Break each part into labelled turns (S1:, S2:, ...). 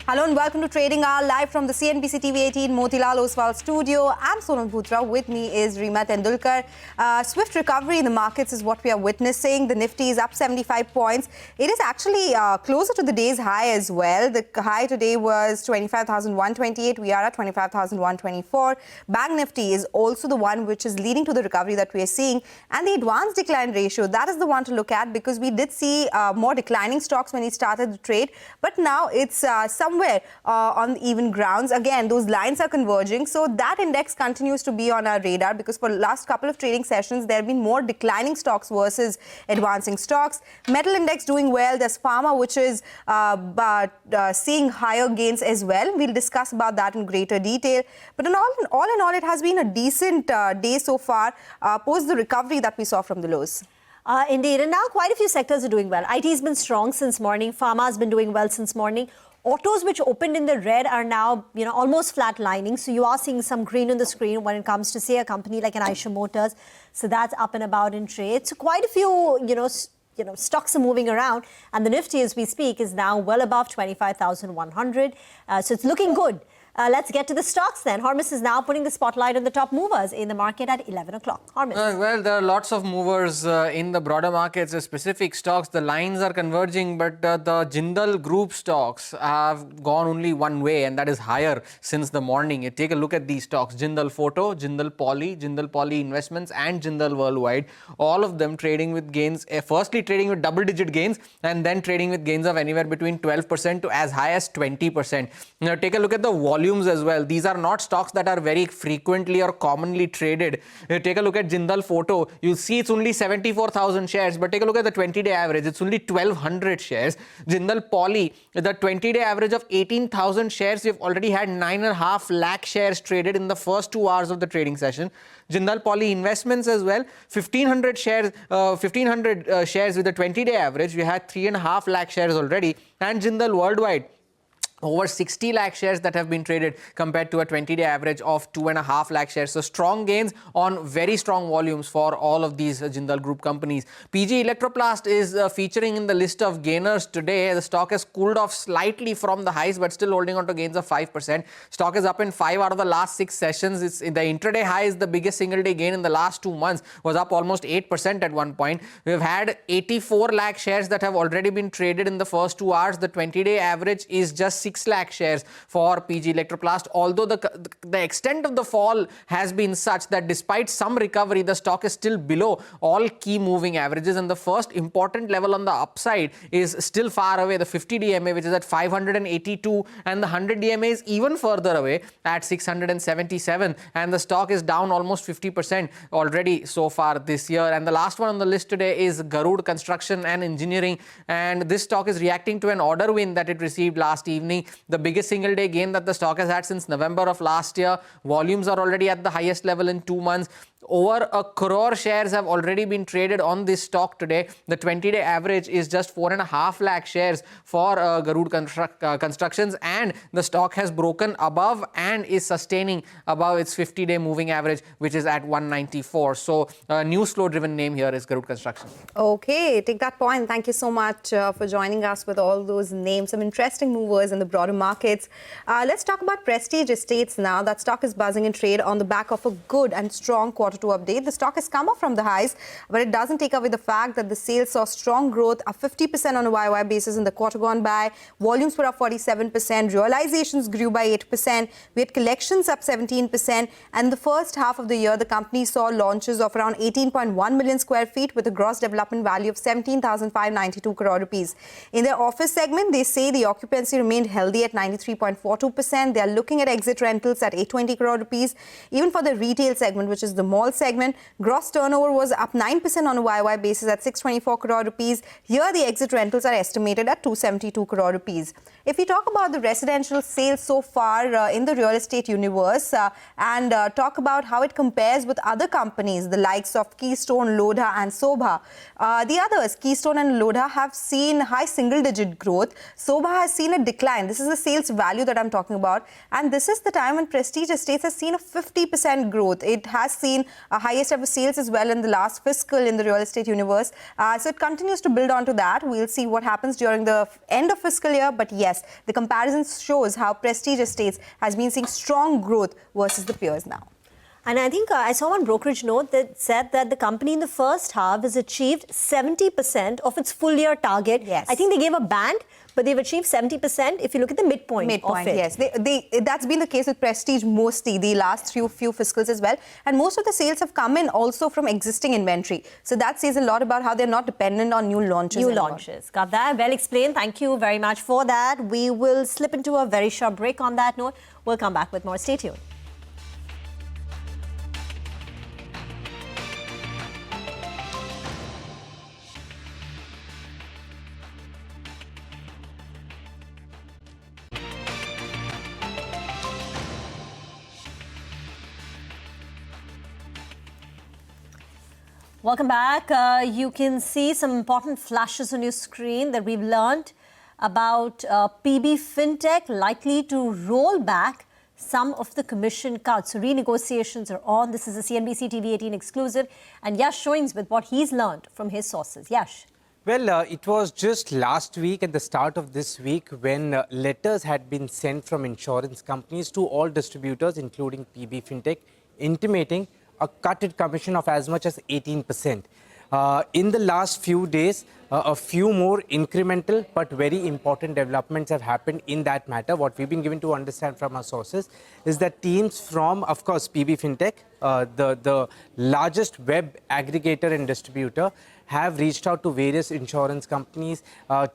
S1: Hello and welcome to Trading Hour, live from the CNBC-TV18 Motilal Oswal studio. I'm Sonal Bhutra. With me is Reema Tendulkar. Swift recovery in the markets is what we are witnessing. The Nifty is up 75 points. It is actually closer to the day's high as well. The high today was 25,128. We are at 25,124. Bank Nifty is also the one which is leading to the recovery that we are seeing. And the advanced decline ratio, that is the one to look at because we did see more declining stocks when we started the trade. But now it's somewhere on even grounds. Again, those lines are converging. So that index continues to be on our radar because for the last couple of trading sessions, there have been more declining stocks versus advancing stocks. Metal index doing well. There's Pharma, which is seeing higher gains as well. We'll discuss about that in greater detail. But all in all, it has been a decent day so far post the recovery that we saw from the lows.
S2: Indeed. And now quite a few sectors are doing well. IT has been strong since morning. Pharma has been doing well since morning. Autos, which opened in the red, are now, almost flatlining. So you are seeing some green on the screen when it comes to, say, a company like an Eicher Motors. So that's up and about in trade. So quite a few, stocks are moving around. And the Nifty, as we speak, is now well above 25,100. So it's looking good. Let's get to the stocks then. Hormus is now putting the spotlight on the top movers in the market at 11 o'clock. Hormus.
S3: Well, there are lots of movers in the broader markets, specific stocks. The lines are converging, but the Jindal Group stocks have gone only one way, and that is higher since the morning. You take a look at these stocks. Jindal Photo, Jindal Poly Investments, and Jindal Worldwide. All of them trading with gains, firstly trading with double-digit gains, and then trading with gains of anywhere between 12% to as high as 20%. Now, take a look at the volumes as well. These are not stocks that are very frequently or commonly traded. Take a look at Jindal Photo. You'll see it's only 74,000 shares, but take a look at the 20-day average. It's only 1,200 shares. Jindal Poly, the 20-day average of 18,000 shares, we've already had 9.5 lakh shares traded in the first 2 hours of the trading session. Jindal Poly Investments as well, 1,500 shares, shares with the 20-day average. We had 3.5 lakh shares already. And Jindal Worldwide, over 60 lakh shares that have been traded compared to a 20-day average of 2.5 lakh shares. So strong gains on very strong volumes for all of these Jindal Group companies. PG Electroplast is featuring in the list of gainers today. The stock has cooled off slightly from the highs, but still holding on to gains of 5%. Stock is up in 5 out of the last 6 sessions. It's the intraday high is the biggest single-day gain in the last 2 months, was up almost 8% at one point. We've had 84 lakh shares that have already been traded in the first 2 hours. The 20-day average is just 6 lakh shares for PG Electroplast, although the extent of the fall has been such that despite some recovery, the stock is still below all key moving averages, and the first important level on the upside is still far away, the 50 DMA, which is at 582, and the 100 DMA is even further away at 677, and the stock is down almost 50% already so far this year. And the last one on the list today is Garud Construction and Engineering, and this stock is reacting to an order win that it received last evening. The biggest single day gain that the stock has had since November of last year. Volumes are already at the highest level in 2 months. Over 1 crore shares have already been traded on this stock today. The 20-day average is just 4.5 lakh shares for Garud Constructions, and the stock has broken above and is sustaining above its 50-day moving average, which is at 194. So news flow driven name here is Garud Construction.
S1: Okay, take that point. Thank you so much for joining us with all those names, some interesting movers in the broader markets. Let's talk about Prestige Estates now. That stock is buzzing in trade on the back of a good and strong quarter to update. The stock has come off from the highs, but it doesn't take away the fact that the sales saw strong growth, up 50% on a YY basis in the quarter gone by. Volumes were up 47%. Realizations grew by 8%. We had collections up 17%. And the first half of the year, the company saw launches of around 18.1 million square feet with a gross development value of 17,592 crore rupees. In their office segment, they say the occupancy remained healthy at 93.42%. They are looking at exit rentals at 820 crore rupees. Even for the retail segment, which is the mall segment, gross turnover was up 9% on a YY basis at 624 crore rupees. Here, the exit rentals are estimated at 272 crore rupees. If we talk about the residential sales so far in the real estate universe and talk about how it compares with other companies, the likes of Keystone, Lodha and Sobha. The others, Keystone and Lodha, have seen high single-digit growth. Sobha has seen a decline. This is the sales value that I'm talking about. And this is the time when Prestige Estates has seen a 50% growth. It has seen seen highest ever sales as well in the last fiscal in the real estate universe. So it continues to build on to that. We'll see what happens during the end of fiscal year. But yes, the comparison shows how Prestige Estates has been seeing strong growth versus the peers now.
S2: And I think I saw one brokerage note that said that the company in the first half has achieved 70% of its full year target.
S1: Yes.
S2: I think they gave a band, but they've achieved 70% if you look at the midpoint of it.
S1: Yes. That's been the case with Prestige mostly the last few fiscals as well. And most of the sales have come in also from existing inventory. So that says a lot about how they're not dependent on new launches.
S2: Got that. Well explained. Thank you very much for that. We will slip into a very short break on that note. We'll come back with more. Stay tuned. Welcome back. You can see some important flashes on your screen that we've learned about PB Fintech likely to roll back some of the commission cuts. So renegotiations are on. This is a CNBC-TV18 exclusive. And Yash showing with what he's learned from his sources. Yash.
S4: Well, it was just last week at the start of this week when letters had been sent from insurance companies to all distributors, including PB Fintech, intimating a cut in commission of as much as 18%. In the last few days, a few more incremental but very important developments have happened in that matter. What we've been given to understand from our sources is that teams from, of course, PB Fintech, the largest web aggregator and distributor, have reached out to various insurance companies,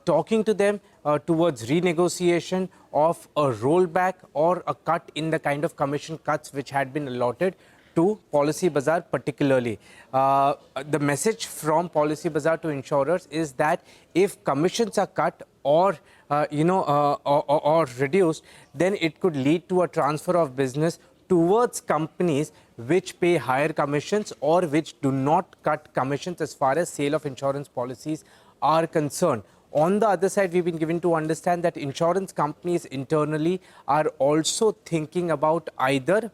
S4: talking to them towards renegotiation of a rollback or a cut in the kind of commission cuts which had been allotted to Policybazaar particularly. The message from Policybazaar to insurers is that if commissions are cut or or reduced, then it could lead to a transfer of business towards companies which pay higher commissions or which do not cut commissions as far as sale of insurance policies are concerned. On the other side, we've been given to understand that insurance companies internally are also thinking about either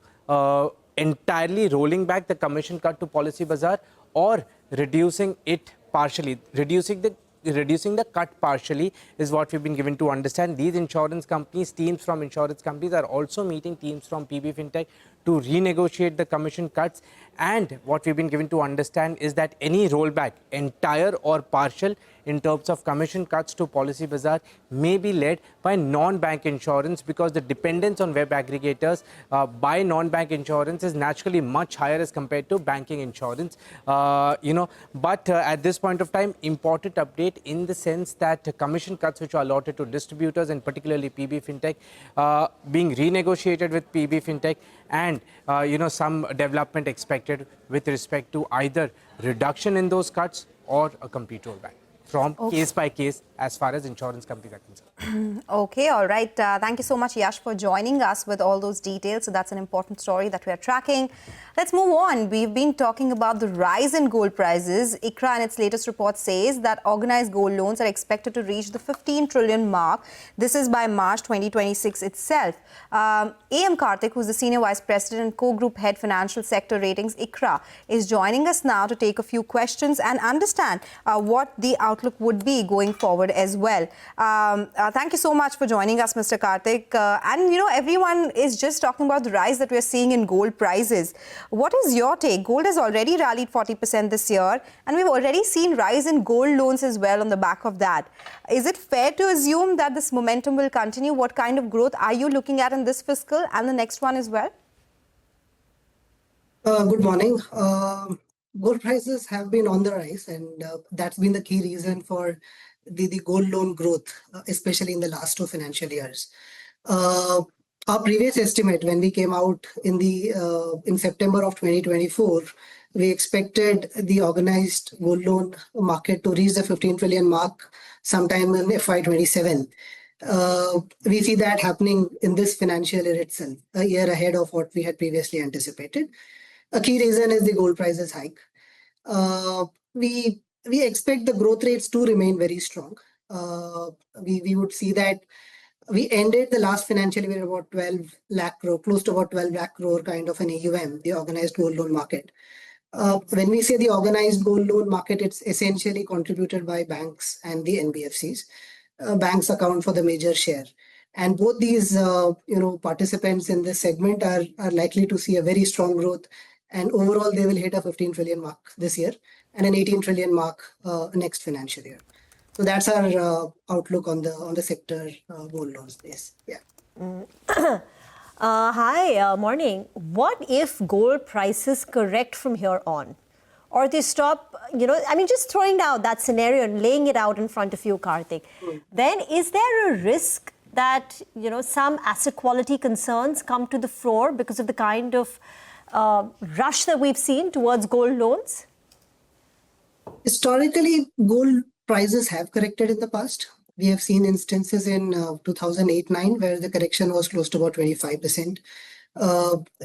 S4: entirely rolling back the commission cut to Policybazaar or reducing it partially. Reducing the cut partially is what we've been given to understand. These insurance companies, teams from insurance companies are also meeting teams from PB Fintech to renegotiate the commission cuts. And what we've been given to understand is that any rollback, entire or partial, in terms of commission cuts to Policybazaar may be led by non-bank insurance, because the dependence on web aggregators by non-bank insurance is naturally much higher as compared to banking insurance. But at this point of time, important update in the sense that commission cuts which are allotted to distributors and particularly PB Fintech being renegotiated with PB Fintech, and some development expected with respect to either reduction in those cuts or a complete rollback from case by case as far as insurance companies are concerned.
S1: Okay, all right. Thank you so much, Yash, for joining us with all those details. So that's an important story that we are tracking. Let's move on. We've been talking about the rise in gold prices. ICRA in its latest report says that organized gold loans are expected to reach the 15 trillion mark. This is by March 2026 itself. AM Karthik, who's the Senior Vice President and Co-Group Head Financial Sector Ratings, ICRA, is joining us now to take a few questions and understand what the outlook would be going forward as well. Thank you so much for joining us, Mr. Karthik. Everyone is just talking about the rise that we're seeing in gold prices. What is your take? Gold has already rallied 40% this year, and we've already seen rise in gold loans as well on the back of that. Is it fair to assume that this momentum will continue? What kind of growth are you looking at in this fiscal and the next one as well?
S5: Good morning. Gold prices have been on the rise, and that's been the key reason for the gold loan growth, especially in the last 2 financial years. Our previous estimate, when we came out in September of 2024, we expected the organized gold loan market to reach the 15 trillion mark sometime in FY27. We see that happening in this financial year itself, a year ahead of what we had previously anticipated. A key reason is the gold prices hike. We expect the growth rates to remain very strong. We would see that We ended the last financial year about 12 lakh crore, close to about 12 lakh crore kind of an AUM, the organized gold loan market. When we say the organized gold loan market, it's essentially contributed by banks and the NBFCs. Banks account for the major share. And both these participants in this segment are likely to see a very strong growth. And overall, they will hit a 15 trillion mark this year and an 18 trillion mark next financial year. So that's our outlook on the sector gold loan space. Yeah.
S2: Hi, morning. What if gold prices correct from here on? Or they stop, just throwing out that scenario and laying it out in front of you, Karthik. Then is there a risk that, some asset quality concerns come to the fore because of the kind of rush that we've seen towards gold loans?
S5: Historically, gold prices have corrected in the past. We have seen instances in 2008-9 where the correction was close to about 25%.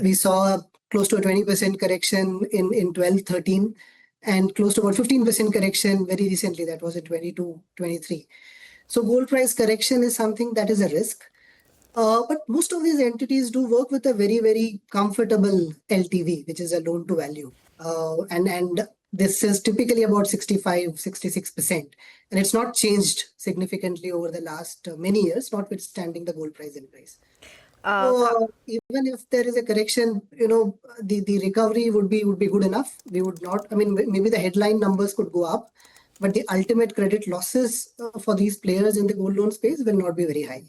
S5: We saw close to a 20% correction in 12-13 and close to about 15% correction very recently. That was in 22-23. So gold price correction is something that is a risk. But most of these entities do work with a very, very comfortable LTV, which is a loan to value. And this is typically about 65-66%. And it's not changed significantly over the last many years, notwithstanding the gold price increase. So even if there is a correction, the recovery would be good enough. We would not, maybe the headline numbers could go up, but the ultimate credit losses for these players in the gold loan space will not be very high.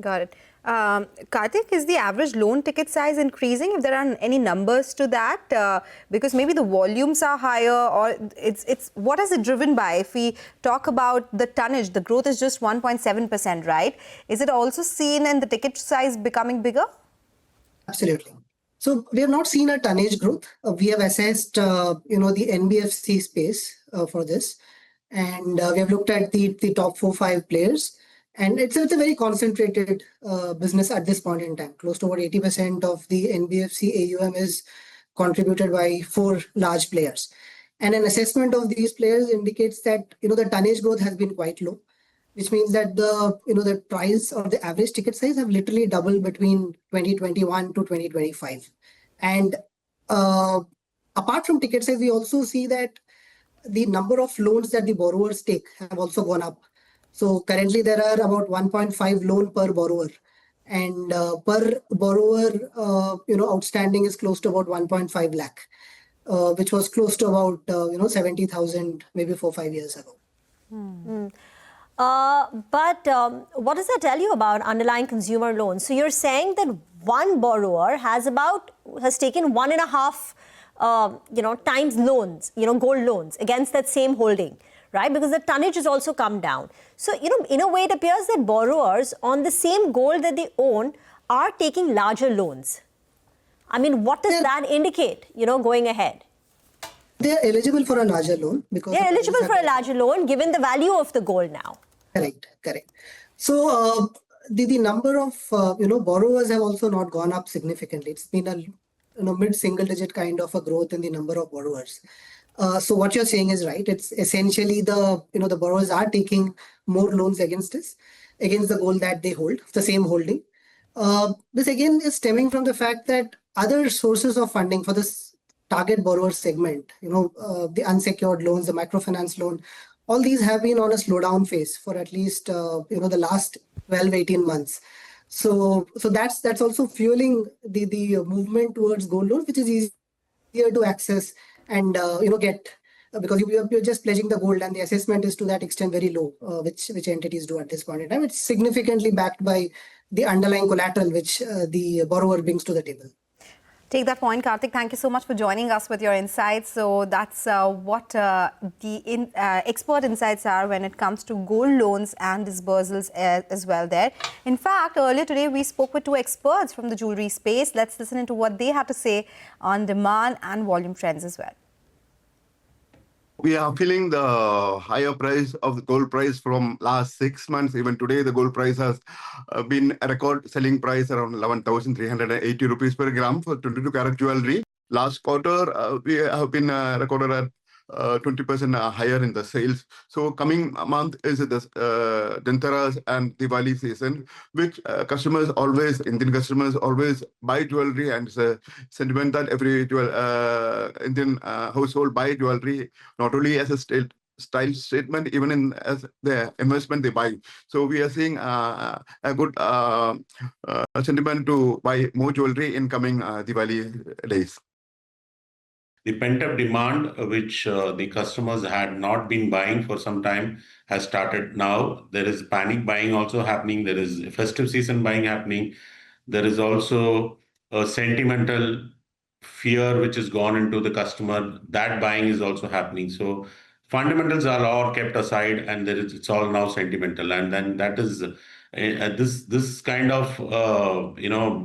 S1: Got it. Karthik, is the average loan ticket size increasing? If there are any numbers to that, because maybe the volumes are higher, or it's what is it driven by? If we talk about the tonnage, the growth is just 1.7%, right? Is it also seen in the ticket size becoming bigger?
S5: Absolutely. So we have not seen a tonnage growth. We have assessed, the NBFC space for this, and we have looked at the top 4-5 players. And it's a very concentrated business at this point in time. Close to about 80% of the NBFC AUM is contributed by 4 large players. And an assessment of these players indicates that, the tonnage growth has been quite low, which means that the price or the average ticket size have literally doubled between 2021 to 2025. And apart from ticket size, we also see that the number of loans that the borrowers take have also gone up. So currently there are about 1.5 loan per borrower, and per borrower, outstanding is close to about 1.5 lakh, which was close to about 70,000 maybe 4-5 years ago.
S2: But what does that tell you about underlying consumer loans? So you're saying that one borrower has taken 1.5 times loans, gold loans against that same holding, right? Because the tonnage has also come down. So, in a way, it appears that borrowers on the same gold that they own are taking larger loans. What does that indicate, going ahead?
S5: They are eligible for a larger loan because
S2: they're eligible for a larger loan given the value of the gold now.
S5: Correct. So the number of borrowers have also not gone up significantly. It's been a mid-single digit kind of a growth in the number of borrowers. So what you're saying is right. It's essentially the borrowers are taking more loans against the gold that they hold, the same holding. This again is stemming from the fact that other sources of funding for this target borrower segment, the unsecured loans, the microfinance loan, all these have been on a slowdown phase for at least the last 12-18 months. So that's also fueling the movement towards gold loans, which is easier to access and get, because you're just pledging the gold and the assessment is to that extent very low, which entities do at this point in time. It's significantly backed by the underlying collateral which the borrower brings to the table.
S1: Take that point, Karthik. Thank you so much for joining us with your insights. So that's what the expert insights are when it comes to gold loans and disbursals as well there. In fact, earlier today, we spoke with 2 experts from the jewelry space. Let's listen into what they had to say on demand and volume trends as well.
S6: We are feeling the higher price of the gold price from last 6 months. Even today, the gold price has been a record selling price around 11,380 rupees per gram for 22 karat jewelry. Last quarter, we have been recorded at 20% higher in the sales. So coming month is the Dhanteras and Diwali season, which Indian customers always buy jewelry, and it's a sentiment that every Indian household buy jewelry not only as a style statement, even as the investment they buy. So we are seeing a good sentiment to buy more jewelry in coming Diwali days.
S7: The pent-up demand, which the customers had not been buying for some time, has started now. There is panic buying also happening. There is festive season buying happening. There is also a sentimental fear which has gone into the customer. That buying is also happening. So fundamentals are all kept aside, and it's all now sentimental. And then that is this kind of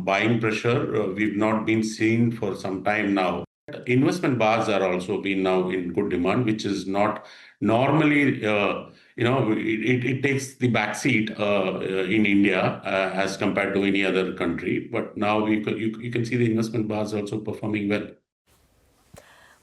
S7: buying pressure we've not been seeing for some time now. Investment bars are also been now in good demand, which is not normally, it takes the back seat in India as compared to any other country. But now you can see the investment bars also performing well.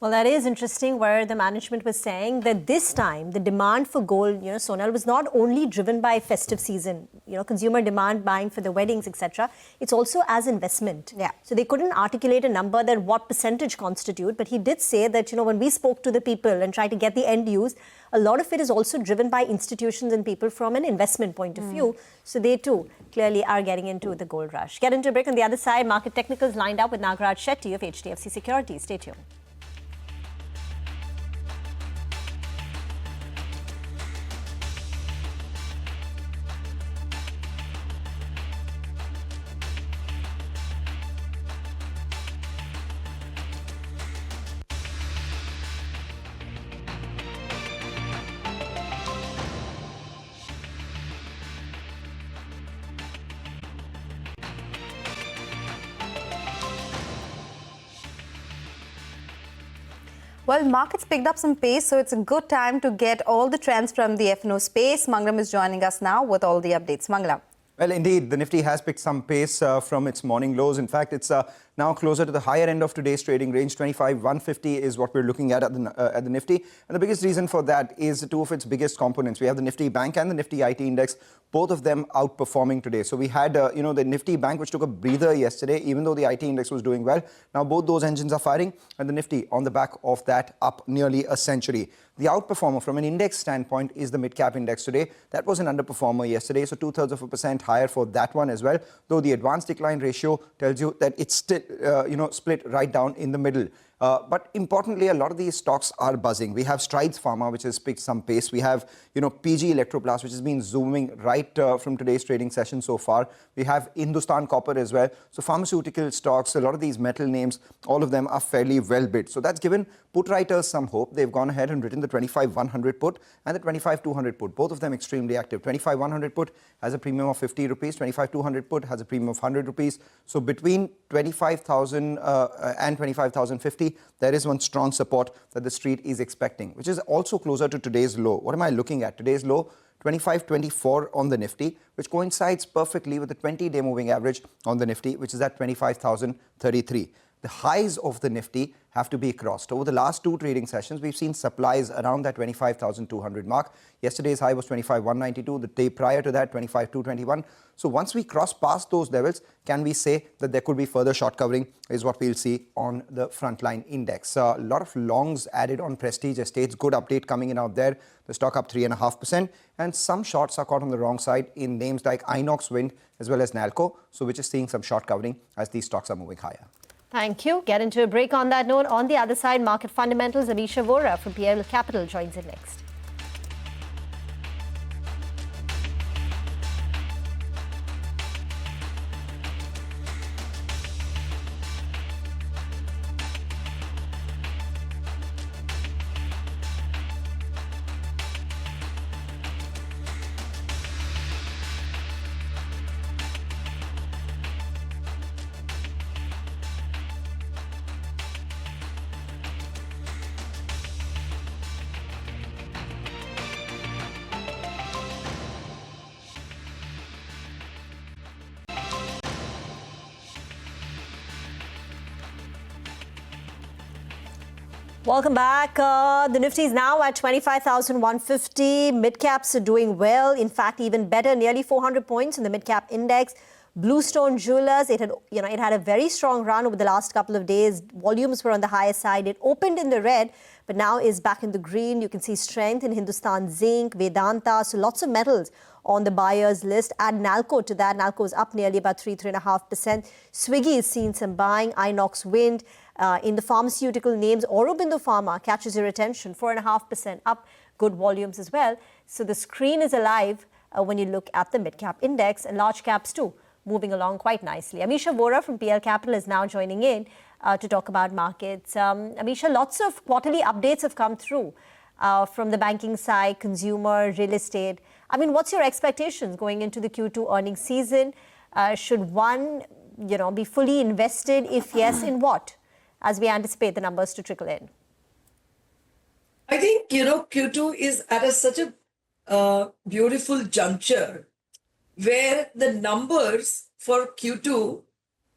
S2: Well, that is interesting, where the management was saying that this time the demand for gold, Sonal, was not only driven by festive season, consumer demand buying for the weddings, etc. It's also as investment.
S1: Yeah.
S2: So they couldn't articulate a number that what percentage constitute, but he did say that, when we spoke to the people and tried to get the end use, a lot of it is also driven by institutions and people from an investment point of view. So they too clearly are getting into the gold rush. Get into a break. On the other side, market technicals lined up with Nagaraj Shetty of HDFC Securities. Stay tuned.
S1: Well, markets picked up some pace, so it's a good time to get all the trends from the F&O space. Mangalam is joining us now with all the updates. Mangalam.
S8: Well, indeed, the Nifty has picked some pace from its morning lows. In fact, it's now closer to the higher end of today's trading range. 25,150 is what we're looking at the Nifty. And the biggest reason for that is two of its biggest components. We have the Nifty Bank and the Nifty IT Index, both of them outperforming today. So we had, the Nifty Bank, which took a breather yesterday, even though the IT Index was doing well. Now both those engines are firing, and the Nifty on the back of that up nearly a century. The outperformer from an index standpoint is the mid-cap index today. That was an underperformer yesterday, so 0.2% higher for that one as well. Though the advanced decline ratio tells you that it's still, split right down in the middle. But importantly, a lot of these stocks are buzzing. We have Strides Pharma, which has picked some pace. We have, PG Electroplast, which has been zooming right from today's trading session so far. We have Hindustan Copper as well. So pharmaceutical stocks, a lot of these metal names, all of them are fairly well bid. So that's given put writers some hope. They've gone ahead and written the 25,100 put and the 25,200 put, both of them extremely active. 25,100 put has a premium of 50 rupees. 25,200 put has a premium of 100 rupees. So between 25,000 and 25,050, there is one strong support that the street is expecting, which is also closer to today's low. What am I looking at? Today's low, 25.24 on the Nifty, which coincides perfectly with the 20-day moving average on the Nifty, which is at 25,033. The highs of the Nifty have to be crossed. Over the last two trading sessions, we've seen supplies around that 25,200 mark. Yesterday's high was 25,192. The day prior to that, 25,221. So once we cross past those levels, can we say that there could be further short covering is what we'll see on the frontline index. A lot of longs added on Prestige Estates. Good update coming in out there. The stock up 3.5%. And some shorts are caught on the wrong side in names like Inox Wind as well as Nalco, so which is seeing some short covering as these stocks are moving higher.
S2: Thank you. Get into a break on that note. On the other side, market fundamentals. Amisha Vora from PL Capital joins in next. Welcome back. The Nifty is now at 25,150. Mid-caps are doing well. In fact, even better, nearly 400 points in the mid-cap index. Bluestone Jewelers, it had a very strong run over the last couple of days. Volumes were on the higher side. It opened in the red, but now is back in the green. You can see strength in Hindustan Zinc, Vedanta, so lots of metals on the buyers list. Add Nalco to that. Nalco is up nearly about 3.5%. Swiggy is seeing some buying. Inox Wind. In the pharmaceutical names, Aurobindo Pharma catches your attention, 4.5% up, good volumes as well. So the screen is alive when you look at the mid-cap index, and large caps too, moving along quite nicely. Amisha Vora from PL Capital is now joining in to talk about markets. Amisha, lots of quarterly updates have come through from the banking side, consumer, real estate. I mean, what's your expectations going into the Q2 earnings season? Should one, be fully invested? If yes, in what? As we anticipate the numbers to trickle in?
S9: I think, Q2 is at such a beautiful juncture where the numbers for Q2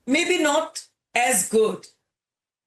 S9: maybe not as good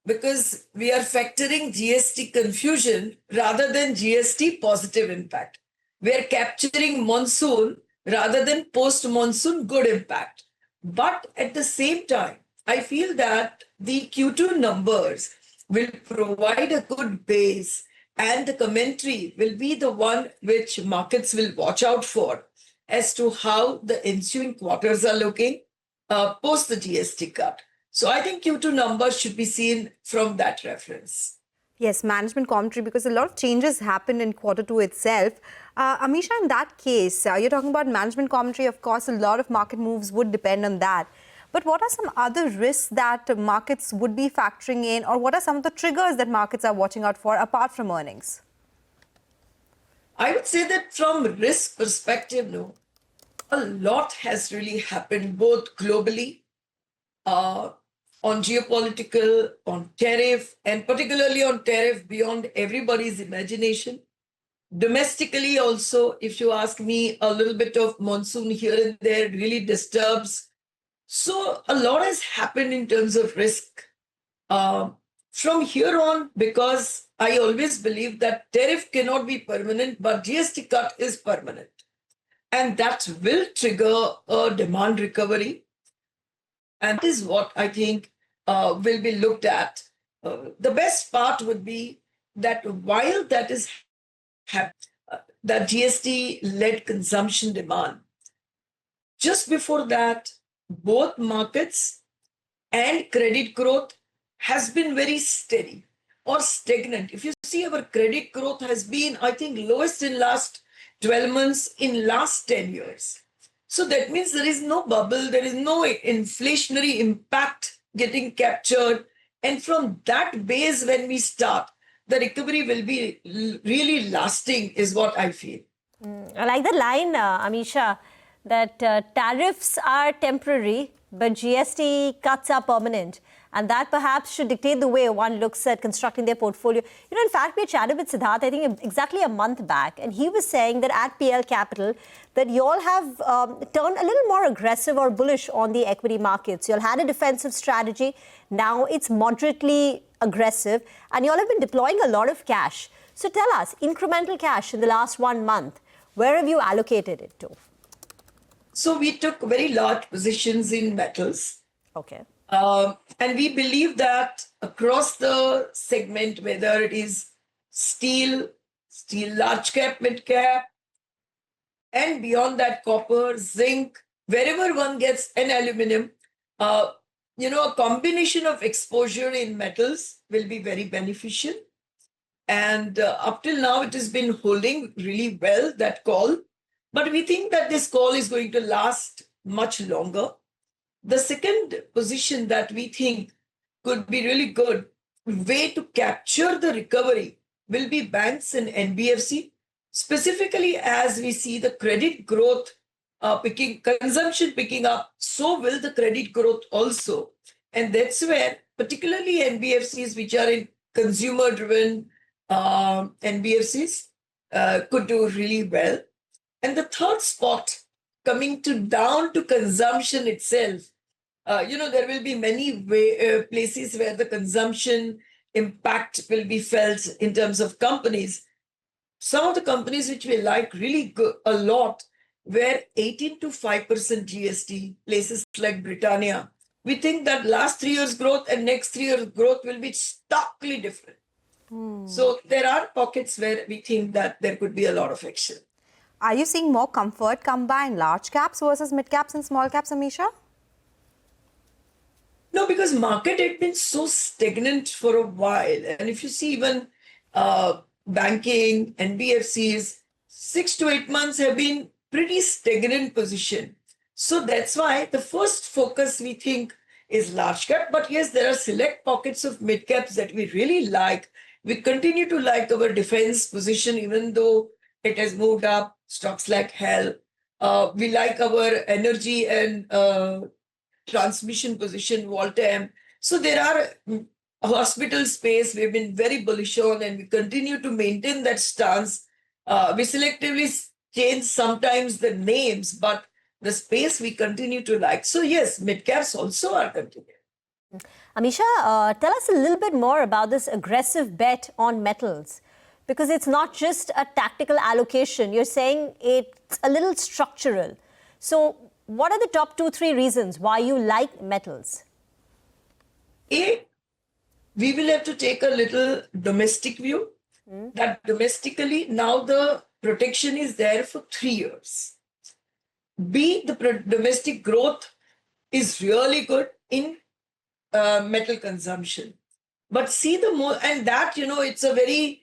S9: because we are factoring GST confusion rather than GST positive impact. We are capturing monsoon rather than post-monsoon good impact. But at the same time, I feel that the Q2 numbers will provide a good base and the commentary will be the one which markets will watch out for as to how the ensuing quarters are looking post the GST cut. So I think Q2 numbers should be seen from that reference.
S1: Yes, management commentary, because a lot of changes happened in Q2 itself. Amisha, in that case, you're talking about management commentary. Of course, a lot of market moves would depend on that. But what are some other risks that markets would be factoring in, or what are some of the triggers that markets are watching out for apart from earnings?
S9: I would say that from risk perspective, a lot has really happened both globally, on geopolitical, on tariff, and particularly on tariff beyond everybody's imagination. Domestically also, if you ask me, a little bit of monsoon here and there really disturbs. So a lot has happened in terms of risk. From here on, because I always believe that tariff cannot be permanent, but GST cut is permanent. And that will trigger a demand recovery. And that is what I think will be looked at. The best part would be that while that is happening, that GST-led consumption demand, just before that, both markets and credit growth has been very steady or stagnant. If you see, our credit growth has been, I think, lowest in last 12 months, in last 10 years. So that means there is no bubble, there is no inflationary impact getting captured. And from that base, when we start, the recovery will be really lasting, is what I feel.
S2: I like the line, Amisha, that tariffs are temporary, but GST cuts are permanent. And that perhaps should dictate the way one looks at constructing their portfolio. In fact, we chatted with Siddharth, I think exactly a month back, and he was saying that at PL Capital, that you all have turned a little more aggressive or bullish on the equity markets. You all had a defensive strategy. Now it's moderately aggressive, and you all have been deploying a lot of cash. So tell us, incremental cash in the last 1 month, where have you allocated it to?
S9: So we took very large positions in metals.
S2: Okay.
S9: And we believe that across the segment, whether it is steel large cap, mid cap, and beyond that, copper, zinc, wherever one gets, and aluminum, a combination of exposure in metals will be very beneficial. And up till now, it has been holding really well, that call. But we think that this call is going to last much longer. The second position that we think could be really good way to capture the recovery will be banks and NBFC, specifically as we see the credit growth consumption picking up, so will the credit growth also. And that's where particularly NBFCs, which are in consumer-driven NBFCs, could do really well. And the third spot, coming down to consumption itself, there will be many places where the consumption impact will be felt in terms of companies. Some of the companies which we like really a lot were 18 to 5% GST, places like Britannia. We think that last 3 years' growth and next 3 years' growth will be starkly different. So there are pockets where we think that there could be a lot of action.
S1: Are you seeing more comfort come by in large caps versus mid caps and small caps, Amisha?
S9: No, because market had been so stagnant for a while. And if you see even banking, NBFCs, 6 to 8 months have been pretty stagnant position. So that's why the first focus we think is large cap. But yes, there are select pockets of mid caps that we really like. We continue to like our defense position, even though it has moved up, stocks like HEL. We like our energy and transmission position, Voltam. So there are hospital space we've been very bullish on, and we continue to maintain that stance. We selectively change sometimes the names, but the space we continue to like. So yes, mid caps also are continuing.
S2: Amisha, tell us a little bit more about this aggressive bet on metals, because it's not just a tactical allocation. You're saying it's a little structural. So what are the top 2-3 reasons why you like metals?
S9: We will have to take a little domestic view. That domestically, now the protection is there for 3 years. B, the domestic growth is really good in metal consumption. But see the more, and that, it's a very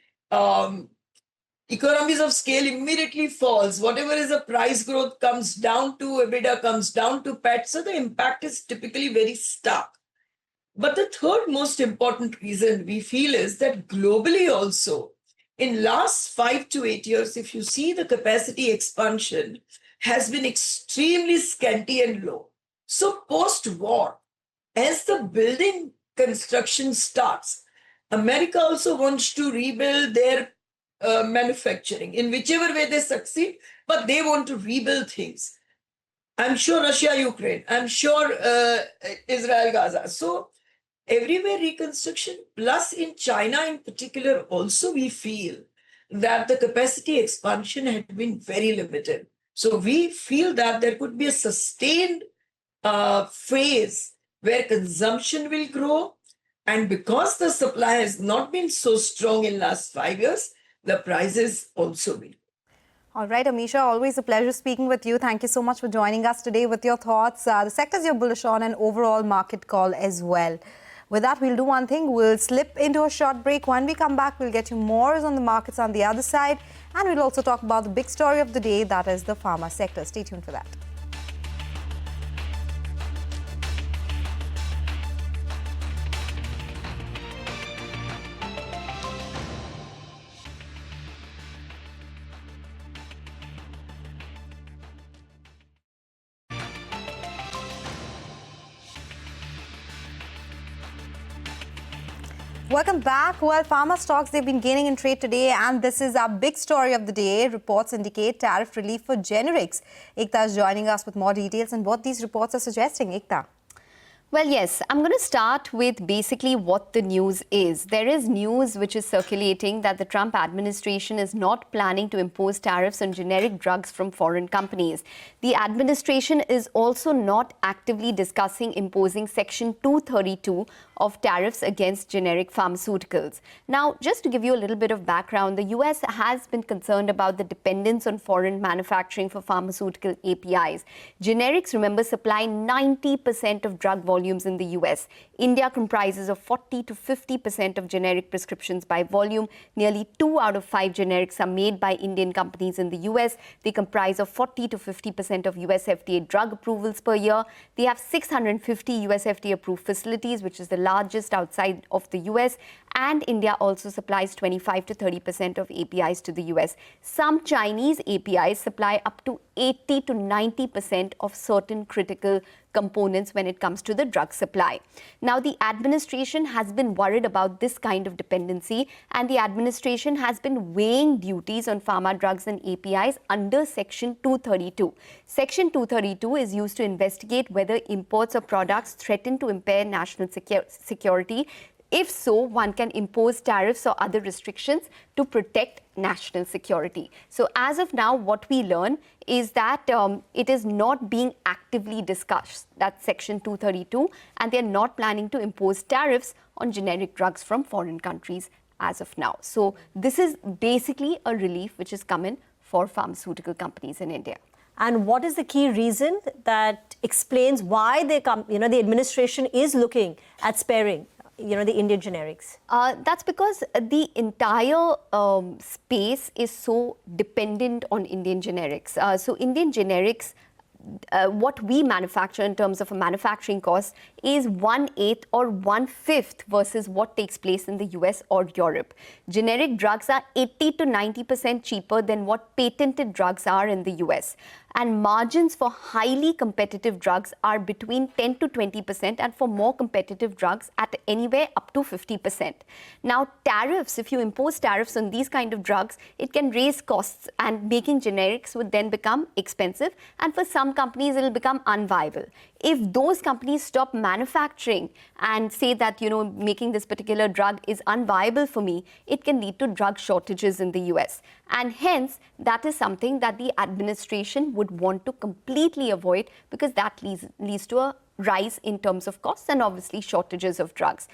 S9: economies of scale immediately falls. Whatever is the price growth comes down to, EBITDA comes down to PAT. So the impact is typically very stark. But the third most important reason we feel is that globally also, in last 5 to 8 years, if you see the capacity expansion has been extremely scanty and low. So post-war, as the building construction starts, America also wants to rebuild their manufacturing in whichever way they succeed, but they want to rebuild things. I'm sure Russia, Ukraine, I'm sure Israel, Gaza. So everywhere reconstruction, plus in China in particular, also we feel that the capacity expansion had been very limited. So we feel that there could be a sustained phase where consumption will grow. And because the supply has not been so strong in last 5 years, the prices also will.
S1: All right, Amisha, always a pleasure speaking with you. Thank you so much for joining us today with your thoughts. The sectors you're bullish on and overall market call as well. With that, we'll do one thing. We'll slip into a short break. When we come back, we'll get you more on the markets on the other side. And we'll also talk about the big story of the day, that is the pharma sector. Stay tuned for that. Welcome back. Well, pharma stocks, they've been gaining in trade today, and this is our big story of the day. Reports indicate tariff relief for generics. Ekta is joining us with more details on what these reports are suggesting. Ekta.
S10: Well, yes, I'm going to start with basically what the news is. There is news which is circulating that the Trump administration is not planning to impose tariffs on generic drugs from foreign companies. The administration is also not actively discussing imposing Section 232 of tariffs against generic pharmaceuticals. Now, just to give you a little bit of background, the US has been concerned about the dependence on foreign manufacturing for pharmaceutical APIs. Generics, remember, supply 90% of drug volumes in the US. India comprises of 40 to 50% of generic prescriptions by volume. Nearly 2 out of 5 generics are made by Indian companies in the US. They comprise of 40 to 50% of US FDA drug approvals per year. They have 650 US FDA approved facilities, which is the largest outside of the US. And India also supplies 25 to 30% of APIs to the US. Some Chinese APIs supply up to 80 to 90% of certain critical components when it comes to the drug supply. Now, the administration has been worried about this kind of dependency, and the administration has been weighing duties on pharma drugs and APIs under Section 232. Section 232 is used to investigate whether imports of products threaten to impair national security. If so, one can impose tariffs or other restrictions to protect national security. So as of now, what we learn is that it is not being actively discussed. That's Section 232, and they're not planning to impose tariffs on generic drugs from foreign countries as of now. So this is basically a relief which is coming for pharmaceutical companies in India.
S2: And what is the key reason that explains why the administration is looking at sparing, the Indian generics?
S10: That's because the entire space is so dependent on Indian generics. So Indian generics, what we manufacture in terms of a manufacturing cost is 1/8 or 1/5 versus what takes place in the US or Europe. Generic drugs are 80 to 90% cheaper than what patented drugs are in the US. And margins for highly competitive drugs are between 10 to 20%, and for more competitive drugs at anywhere up to 50%. Now, tariffs, if you impose tariffs on these kind of drugs, it can raise costs, and making generics would then become expensive, and for some companies, it will become unviable. If those companies stop manufacturing and say that, making this particular drug is unviable for me, it can lead to drug shortages in the US. And hence, that is something that the administration would want to completely avoid, because that leads to a rise in terms of costs and obviously shortages of drugs.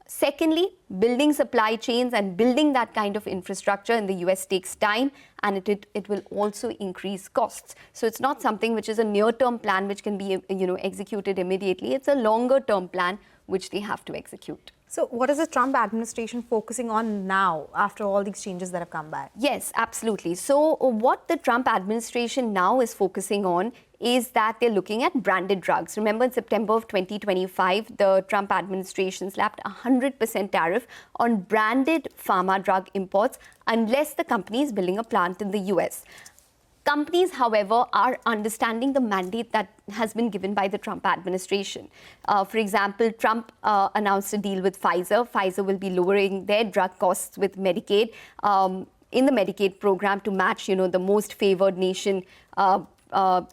S10: Secondly, building supply chains and building that kind of infrastructure in the US takes time, and it will also increase costs. So it's not something which is a near-term plan which can be executed immediately. It's a longer-term plan which they have to execute.
S1: So what is the Trump administration focusing on now after all these changes that have come by?
S10: Yes, absolutely. So what the Trump administration now is focusing on is that they're looking at branded drugs. Remember, in September of 2025, the Trump administration slapped 100% tariff on branded pharma drug imports unless the company is building a plant in the US. Companies, however, are understanding the mandate that has been given by the Trump administration. For example, Trump announced a deal with Pfizer. Pfizer will be lowering their drug costs with Medicaid in the Medicaid program to match, the most favored nation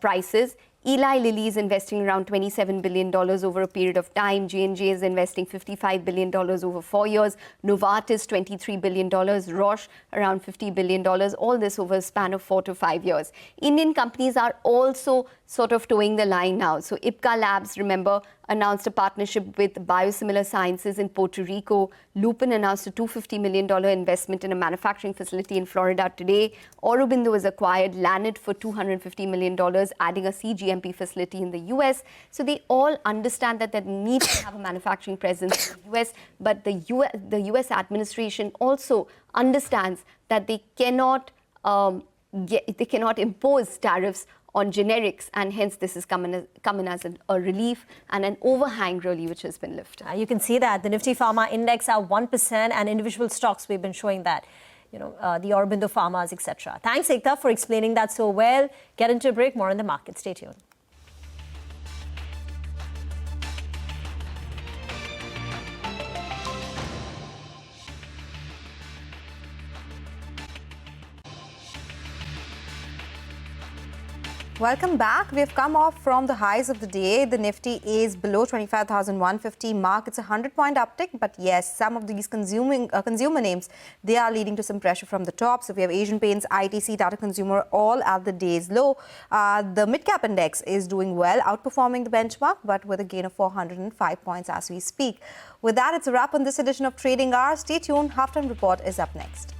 S10: prices. Eli Lilly is investing around $27 billion over a period of time. J&J is investing $55 billion over 4 years. Novartis, $23 billion. Roche, around $50 billion. All this over a span of 4 to 5 years. Indian companies are also sort of towing the line now. So Ipca Labs, remember, announced a partnership with Biosimilar Sciences in Puerto Rico. Lupin announced a $250 million investment in a manufacturing facility in Florida today. Aurobindo has acquired Lannett for $250 million, adding a CGMP facility in the US. So they all understand that they need to have a manufacturing presence in the US, but the US administration also understands that they cannot impose tariffs on generics, and hence this is coming as a relief and an overhang really which has been lifted.
S2: You can see that the Nifty Pharma Index are 1%, and individual stocks we've been showing that, the Aurobindo Pharmas, etc. Thanks, Ekta, for explaining that so well. Get into a break, more on the market. Stay tuned.
S1: Welcome back. We have come off from the highs of the day. The Nifty is below 25,150 mark. It's a 100-point uptick, but yes, some of these consumer names, they are leading to some pressure from the top. So we have Asian Paints, ITC, Tata Consumer, all at the day's low. The mid-cap index is doing well, outperforming the benchmark, but with a gain of 405 points as we speak. With that, it's a wrap on this edition of Trading Hour. Stay tuned. Halftime Report is up next.